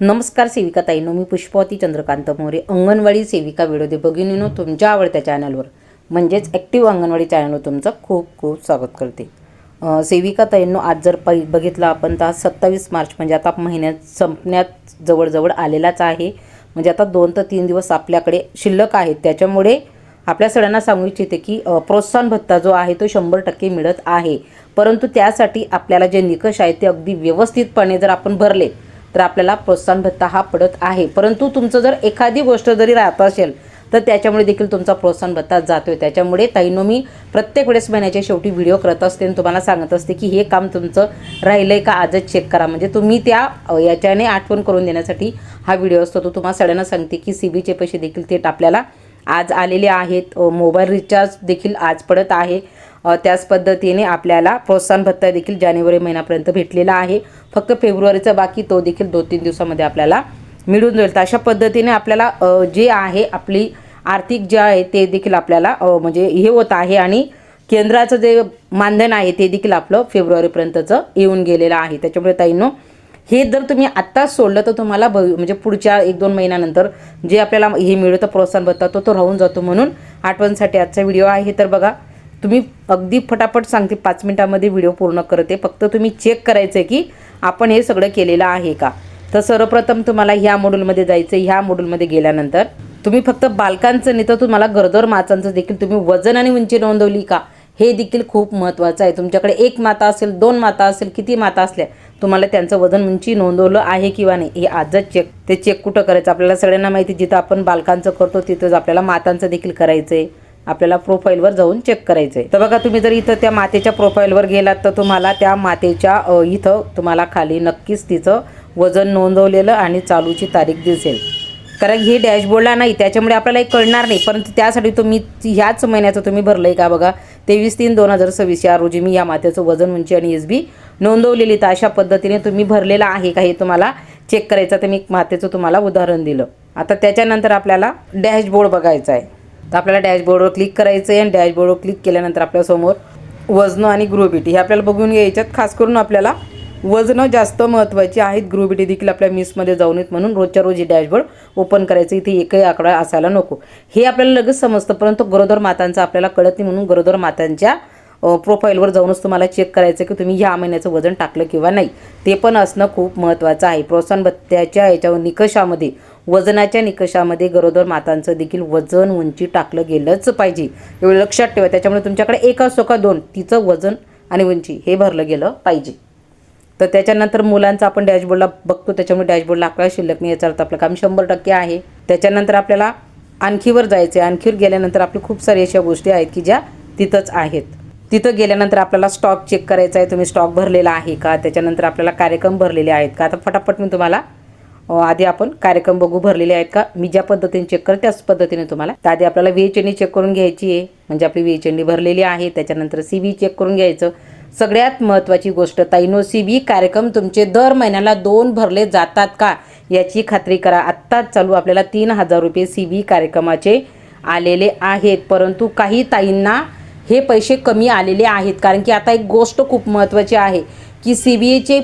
नमस्कार सेविका ताईंनो, मी पुष्पावती चंद्रकांत मोरे, अंगणवाडी सेविका व्हिडिओ भगिनीनो तुमच्या आवडत्या चॅनलवर म्हणजेच ॲक्टिव्ह अंगणवाडी चॅनलवर तुमचं खूप खूप स्वागत करते। सेविका ताईंनो, आज जर बघितलं आपण तर 27 मार्च म्हणजे आता महिन्यात संपण्यात जवळजवळ आलेलाच आहे। म्हणजे आता 2 ते 3 दिवस आपल्याकडे शिल्लक आहेत। त्याच्यामुळे आपल्या सगळ्यांना सांगू इच्छिते की प्रोत्साहन भत्ता जो आहे तो 100% मिळत आहे, परंतु त्यासाठी आपल्याला जे निकष आहेत ते अगदी व्यवस्थितपणे जर आपण भरले तर आपल्याला प्रोत्साहन भत्ता हा पडत आहे। परंतु तुमचं जर एखादी गोष्ट जरी राहत असेल तर त्याच्यामुळे देखील तुमचा प्रोत्साहन भत्ता जातोय। त्याच्यामुळे ताईंनो, मी प्रत्येक वेळेस महिन्याच्या शेवटी व्हिडिओ करत असते आणि तुम्हाला सांगत असते की हे काम तुमचं राहिलंय का आजच चेक करा। म्हणजे तुम्ही त्या याच्याने आठवण करून देण्यासाठी हा व्हिडिओ असतो। तो तुम्हाला सगळ्यांना सांगते की सीबीचे पैसे देखील थेट आपल्याला आज आलेले आहेत। मोबाईल रिचार्ज देखील आज पडत आहे। त्याच पद्धतीने आपल्याला प्रोत्साहन भत्ता देखील जानेवारी महिन्यापर्यंत भेटलेला आहे। फक्त फेब्रुवारीचा बाकी तो देखील 2-3 दिवसामध्ये आपल्याला मिळून जाईल। तर अशा पद्धतीने आपल्याला जे आहे आपली आर्थिक जे आहे ते देखील आपल्याला म्हणजे हे होत आहे आणि केंद्राचं जे मानधन आहे ते देखील आपलं फेब्रुवारीपर्यंतचं येऊन गेलेलं आहे। त्याच्यामुळे ताईंनो, हे जर तुम्ही आत्ताच सोडलं तर तुम्हाला म्हणजे पुढच्या 1-2 महिन्यानंतर जे आपल्याला हे मिळतं प्रोत्साहन भत्ता तो राहून जातो। म्हणून आठवणसाठी आजचा व्हिडिओ आहे। तर बघा, तुम्ही अगदी फटाफट सांगते 5 मिनिटांमध्ये व्हिडिओ पूर्ण करते। फक्त तुम्ही चेक करायचं आहे की आपण हे सगळं केलेलं आहे का। तर सर्वप्रथम तुम्हाला ह्या मॉड्यूलमध्ये जायचं। ह्या मॉड्यूलमध्ये गेल्यानंतर तुम्ही फक्त बालकांचं नाही तर तुम्हाला गरोदर मातांचं देखील तुम्ही वजन आणि उंची नोंदवली का, हे देखील खूप महत्त्वाचं आहे। तुमच्याकडे 1 माता असेल, 2 माता असेल, किती माता असल्या तुम्हाला त्यांचं वजन उंची नोंदवलं आहे किंवा नाही हे आजच चेक कुठं करायचं आपल्याला सगळ्यांना माहिती। जिथं आपण बालकांचं करतो तिथंच आपल्याला मातांचं देखील करायचं आहे। आपल्याला प्रोफाईलवर जाऊन चेक करायचं आहे। तर बघा, तुम्ही जर इथं त्या मातेच्या प्रोफाईलवर गेलात तर तुम्हाला त्या मातेच्या इथं तुम्हाला खाली नक्कीच तिचं वजन नोंदवलेलं आणि चालूची तारीख दिसेल। कारण हे डॅशबोर्डला नाही त्याच्यामुळे आपल्याला एक कळणार नाही, परंतु त्यासाठी तुम्ही ह्याच महिन्याचं तुम्ही भरलं आहे का बघा। 23/3/2026 या रोजी मी या मातेचं वजन उंची आणि एसबी नोंदवलेली। तर अशा पद्धतीने तुम्ही भरलेलं आहे का हे तुम्हाला चेक करायचं। तर मी मातेचं तुम्हाला उदाहरण दिलं। आता त्याच्यानंतर आपल्याला डॅशबोर्ड बघायचा आहे। तर आपल्याला डॅशबोर्डवर क्लिक करायचं आहे आणि डॅशबोर्डवर क्लिक केल्यानंतर आपल्यासमोर वजनं आणि गृहबीटी हे आपल्याला बघून घ्यायच्यात। खास करून आपल्याला वजनं जास्त महत्त्वाची आहेत, गृहबीटी देखील आपल्या मिसमध्ये जाऊन येत, म्हणून रोजच्या रोज डॅशबोर्ड ओपन करायचं। इथे एकही आकडा असायला नको, हे आपल्याला लगेच समजतं, परंतु गरोदर मातांचं आपल्याला कळत नाही। म्हणून गरोदर मातांच्या प्रोफाईलवर जाऊनच तुम्हाला चेक करायचं की तुम्ही ह्या महिन्याचं वजन टाकलं किंवा नाही, ते पण असणं खूप महत्त्वाचं आहे। प्रोत्साहन भत्त्याच्या याच्यावर निकषामध्ये वजनाच्या निकषामध्ये गरोदर मातांचं देखील वजन उंची टाकलं गेलंच पाहिजे, एवढं लक्षात ठेवा। त्याच्यामुळे तुमच्याकडे 1 असो का 2 तिचं वजन आणि उंची हे भरलं गेलं पाहिजे। तर त्याच्यानंतर मुलांचं आपण डॅशबोर्डला बघतो, त्याच्यामुळे डॅशबोर्डला आपल्याला शिल्लक नाही याचा अर्थ आपलं काम 100% आहे। त्याच्यानंतर आपल्याला आणखीवर जायचं आहे। आणखीवर गेल्यानंतर आपली खूप सारी अशा गोष्टी आहेत की ज्या तिथंच आहेत। तिथं गेल्यानंतर आपल्याला स्टॉक चेक करायचा आहे, तुम्ही स्टॉक भरलेला आहे का। त्याच्यानंतर आपल्याला कार्यक्रम भरलेले आहेत का। आता फटाफट मी तुम्हाला आधी आपण कार्यक्रम बघू भरलेले आहेत का। मी ज्या पद्धतीने चेक करते त्याच पद्धतीने तुम्हाला आधी आपल्याला VHND चेक करून घ्यायची आहे, म्हणजे आपली VHND भरलेली आहे। त्याच्यानंतर CV चेक करून घ्यायचं। सगळ्यात महत्त्वाची गोष्ट ताईंनो, CV कार्यक्रम तुमचे दर महिन्याला 2 भरले जातात का याची खात्री करा। आत्ताच चालू आपल्याला 3000 रुपये CV कार्यक्रमाचे आलेले आहेत, परंतु काही ताईंना हे पैसे कमी आलेले आहेत। कारण की आता एक गोष्ट खूप महत्त्वाची आहे की CBचे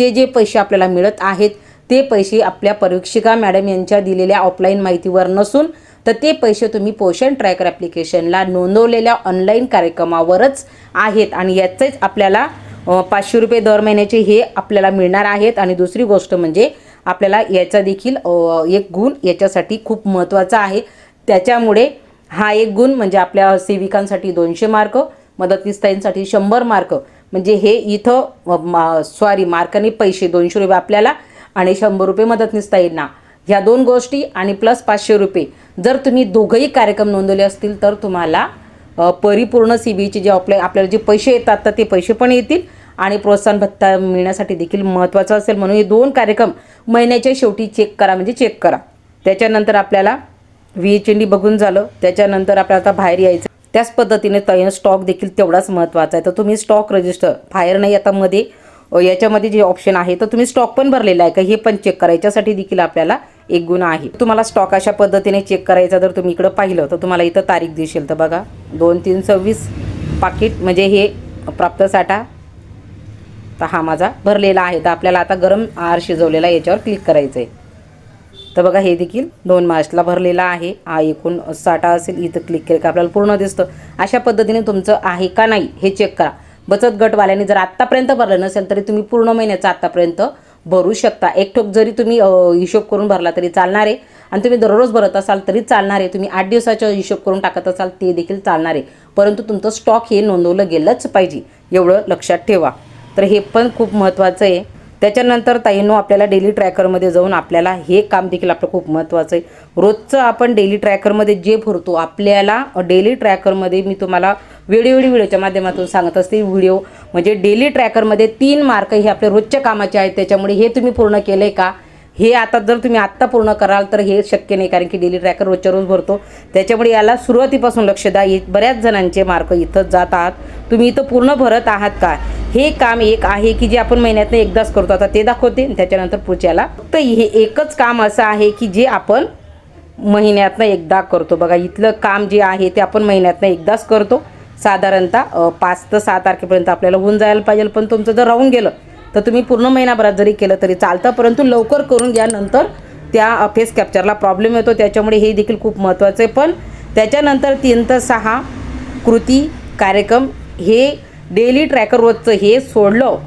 जे पैसे आपल्याला मिळत आहेत ते पैसे आपल्या परीक्षिका मॅडम यांच्या दिलेल्या ऑफलाईन माहितीवर नसून तर ते पैसे तुम्ही पोषण ट्रॅकर ॲप्लिकेशनला नोंदवलेल्या ऑनलाईन कार्यक्रमावरच आहेत आणि याचेच आपल्याला 500 रुपये दर महिन्याचे हे आपल्याला मिळणार आहेत। आणि दुसरी गोष्ट म्हणजे आपल्याला याचा देखील एक गुण याच्यासाठी खूप महत्त्वाचा आहे। त्याच्यामुळे हा एक गुण म्हणजे आपल्या सेविकांसाठी 200 मार्क, मदतनीस ताईंसाठी 100 मार्क, म्हणजे हे इथं मार्काने पैसे 200 रुपये आपल्याला आणि 100 रुपये मदतनीस ताईंना, ह्या 2 गोष्टी आणि प्लस 500 रुपये जर तुम्ही दोघंही कार्यक्रम नोंदवले असतील तर तुम्हाला परिपूर्ण CBचे जे आपल्याला जे पैसे येतात तर ते पैसे पण येतील आणि प्रोत्साहन भत्ता मिळण्यासाठी देखील महत्त्वाचं असेल। म्हणून हे 2 कार्यक्रम महिन्याच्या शेवटी चेक करा, म्हणजे चेक करा। त्याच्यानंतर आपल्याला VHND बघून झालं, त्याच्यानंतर आपल्याला आता बाहेर यायचं। त्याच पद्धतीने ताईंनो स्टॉक देखील तेवढाच महत्त्वाचा आहे। तर तुम्ही स्टॉक रजिस्टर बाहेर नाही, आता मध्ये याच्यामध्ये जे ऑप्शन आहे तर तुम्ही स्टॉक पण भरलेला आहे का हे पण चेक करा, याच्यासाठी देखील आपल्याला एक गुण आहे। तुम्हाला स्टॉक अशा पद्धतीने चेक करायचा, जर तुम्ही इकडं पाहिलं तर तुम्हाला इथं तारीख दिसेल। तर बघा 2/3/26 पाकिट म्हणजे हे प्राप्त साठा तर हा माझा भरलेला आहे. तर आपल्याला आता गरम आहार शिजवलेला याच्यावर क्लिक करायचं आहे. तर बघा हे देखील 2 मार्चला भरलेला आहे. हा एकूण 60 असेल. इथं क्लिक केलं का आपल्याला पूर्ण दिसतं. अशा पद्धतीने तुमचं आहे का नाही हे चेक करा. बचत गटवाल्याने जर आत्तापर्यंत भरलं नसेल तरी तुम्ही पूर्ण महिन्याचा आत्तापर्यंत भरू शकता. एक ठोक जरी तुम्ही हिशोब करून भरला तरी चालणार आहे आणि तुम्ही दररोज भरत असाल तरी चालणार आहे. तुम्ही 8 दिवसाचा हिशोब करून टाकत असाल ते देखील चालणार आहे. परंतु तुमचं स्टॉक हे नोंदवलं गेलंच पाहिजे, एवढं लक्षात ठेवा. तर हे पण खूप महत्त्वाचं आहे. त्याच्यानंतर ताईंनो आपल्याला डेली ट्रॅकरमध्ये जाऊन आपल्याला हे काम देखील आपलं खूप महत्त्वाचं आहे. रोजचं आपण डेली ट्रॅकरमध्ये जे भरतो आपल्याला डेली ट्रॅकरमध्ये मी तुम्हाला व्हिडिओच्या माध्यमातून सांगत असते. व्हिडिओ म्हणजे डेली ट्रॅकरमध्ये 3 मार्क हे आपले रोजच्या कामाचे आहेत. त्याच्यामुळे हे तुम्ही पूर्ण केलं आहे का हे आता जर तुम्ही आत्ता पूर्ण कराल तर हे शक्य नाही, कारण की डेली ट्रॅकर रोजच्या रोज भरतो. त्याच्यामुळे याला सुरुवातीपासून लक्ष द्या. बऱ्याच जणांचे मार्क इथं जात आहात. तुम्ही इथं पूर्ण भरत आहात का हे काम एक आहे की जे आपण महिन्यातनं एकदाच करतो. आता ते दाखवते त्याच्यानंतर पुढच्याला. फक्त हे एकच काम असं आहे की जे आपण महिन्यातनं एकदा करतो. बघा इथलं काम जे आहे ते आपण महिन्यातनं एकदाच करतो. साधारणतः 5 ते 6 तारखेपर्यंत आपल्याला होऊन जायला पाहिजे. पण तुमचं जर राहून गेलं तर तुम्ही पूर्ण महिनाभरात जरी केलं तरी चालतं, परंतु लवकर करून घ्या. नंतर त्या फेस कॅप्चरला प्रॉब्लेम येतो. त्याच्यामुळे हे देखील खूप महत्त्वाचं आहे. पण त्याच्यानंतर 3 ते 6 कृती कार्यक्रम हे डेली ट्रॅकर रोजचं हे सोडलं,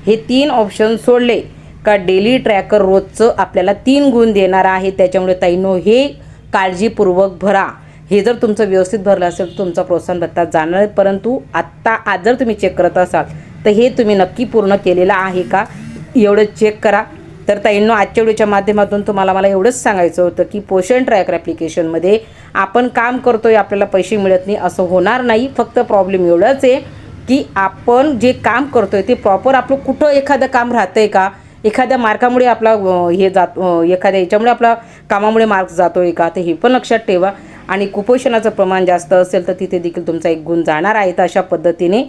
हे 3 ऑप्शन सोडले का डेली ट्रॅकर रोजचं आपल्याला 3 गुण देणार आहे. त्याच्यामुळे ताईंनो हे काळजीपूर्वक भरा. हे जर तुमचं व्यवस्थित भरलं असेल तर तुमचा प्रोत्साहन भत्ता जाणार आहे. परंतु आत्ता आज जर तुम्ही चेक करत असाल तर हे तुम्ही नक्की पूर्ण केलेलं आहे का एवढं चेक करा. तर ताईंनो आजच्या व्हिडिओच्या माध्यमातून तुम्हाला मला एवढंच सांगायचं होतं की पोषण ट्रॅकर ॲप्लिकेशनमध्ये आपण काम करतोय आपल्याला पैसे मिळत नाही असं होणार नाही. फक्त प्रॉब्लेम एवढंच आहे की आपण जे काम करतोय ते प्रॉपर आपलं कुठं एखादं काम राहतंय का, एखाद्या मार्कामुळे आपला हे जात एखाद्या याच्यामुळे आपला कामामुळे मार्क्स जातोय का, ते हे पण लक्षात ठेवा. आणि कुपोषणाचं प्रमाण जास्त असेल तर तिथे देखील तुमचा 1 गुण जाणार आहे. तर अशा पद्धतीने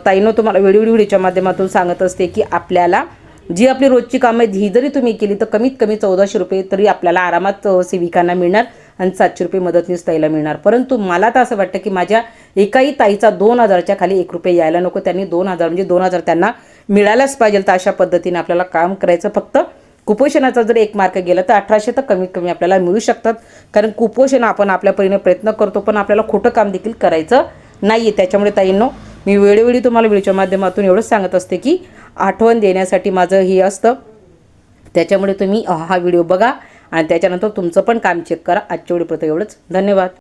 ताईंनो तुम्हाला व्हिडिओच्या माध्यमातून सांगत असते की आपल्याला जी आपली रोजची कामं ही जरी तुम्ही केली तर कमीत कमी 1400 रुपये तरी आपल्याला आरामात सेविकांना मिळणार आणि 700 रुपये मदतनीस ताईला मिळणार. परंतु मला तर असं वाटतं की माझ्या एकाही ताईचा 2000च्या खाली 1 रुपये यायला नको. त्यांनी 2000 म्हणजे 2000 त्यांना मिळायलाच पाहिजे. तर अशा पद्धतीने आपल्याला काम करायचं. फक्त कुपोषणाचा जर 1 मार्क गेला तर 1800 तर कमीत कमी आपल्याला मिळू शकतात. कारण कुपोषण आपण आपल्या परीने प्रयत्न करतो पण आपल्याला खोटं काम देखील करायचं नाही आहे. त्याच्यामुळे ताईंनो मी वेळोवेळी तुम्हाला व्हिडिओच्या माध्यमातून एवढंच सांगत असते की आठवण देण्यासाठी माझं हे असतं. त्याच्यामुळे तुम्ही हा व्हिडिओ बघा आणि त्याच्यानंतर तुमचं पण काम चेक करा. आजच्या व्हिडिओपुरतं एवढंच. धन्यवाद.